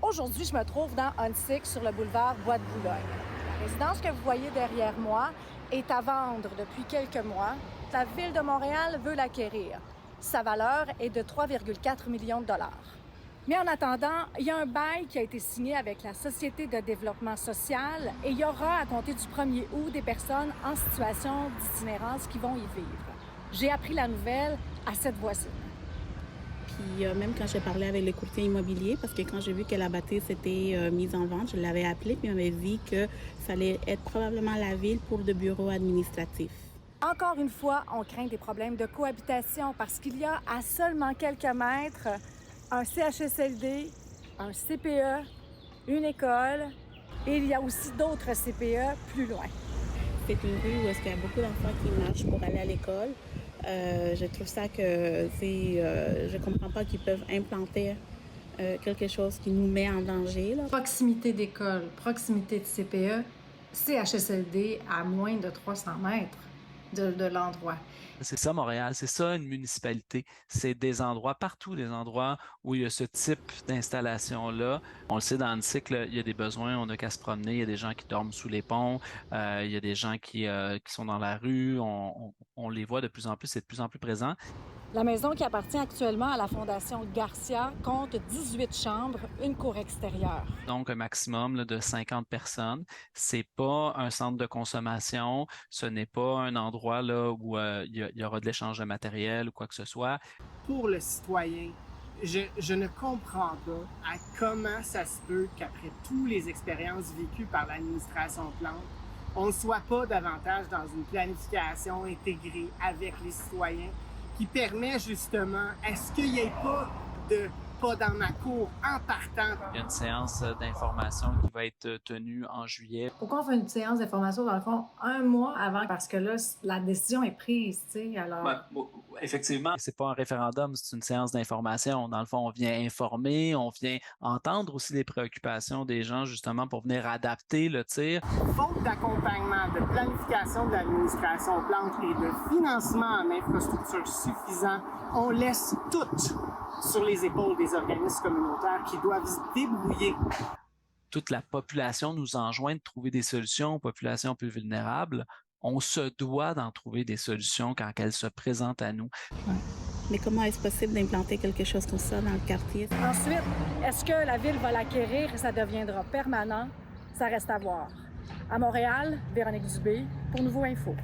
Aujourd'hui, je me trouve dans Huntsic, sur le boulevard Bois-de-Boulogne. La résidence que vous voyez derrière moi est à vendre depuis quelques mois. La Ville de Montréal veut l'acquérir. Sa valeur est de 3,4 millions de dollars. Mais en attendant, il y a un bail qui a été signé avec la Société de développement social et il y aura, à compter du 1er août, des personnes en situation d'itinérance qui vont y vivre. J'ai appris la nouvelle à cette voisine. Puis même quand j'ai parlé avec le courtier immobilier, parce que quand j'ai vu que la bâtisse était mise en vente, je l'avais appelé puis il m'avait dit que ça allait être probablement la ville pour le bureau administratif. Encore une fois, on craint des problèmes de cohabitation parce qu'il y a à seulement quelques mètres un CHSLD, un CPE, une école et il y a aussi d'autres CPE plus loin. C'est une rue où il y a beaucoup d'enfants qui marchent pour aller à l'école. Je trouve ça que je comprends pas qu'ils peuvent implanter quelque chose qui nous met en danger, là. Proximité d'école, proximité de CPE, CHSLD à moins de 300 mètres de l'endroit. C'est ça Montréal, c'est ça une municipalité. C'est des endroits, partout des endroits où il y a ce type d'installation-là. On le sait dans le cycle, il y a des besoins, on n'a qu'à se promener, il y a des gens qui dorment sous les ponts, il y a des gens qui sont dans la rue, on les voit de plus en plus, c'est de plus en plus présent. La maison qui appartient actuellement à la Fondation Garcia compte 18 chambres, une cour extérieure. Donc, un maximum là, de 50 personnes. C'est pas un centre de consommation. Ce n'est pas un endroit là où il y aura de l'échange de matériel ou quoi que ce soit. Pour le citoyen, je ne comprends pas à comment ça se peut qu'après toutes les expériences vécues par l'administration Plante, on ne soit pas davantage dans une planification intégrée avec les citoyens qui permet justement, est-ce qu'il n'y ait pas de pas dans ma cour en partant? Il y a une séance d'information qui va être tenue en juillet. Pourquoi on fait une séance d'information, dans le fond, un mois avant? Parce que là, la décision est prise, tu sais, alors... Effectivement, c'est pas un référendum, c'est une séance d'information. Dans le fond, on vient informer, on vient entendre aussi les préoccupations des gens, justement, pour venir adapter le tir. Faute d'accompagnement, de planification de l'administration Plante et de financement en infrastructure suffisant, on laisse tout sur les épaules des organismes communautaires qui doivent se débrouiller. Toute la population nous enjoint de trouver des solutions aux populations plus vulnérables. On se doit d'en trouver des solutions quand elles se présentent à nous. Ouais. Mais comment est-ce possible d'implanter quelque chose comme ça dans le quartier? Ensuite, est-ce que la Ville va l'acquérir et ça deviendra permanent? Ça reste à voir. À Montréal, Véronique Dubé, pour Nouveau Info.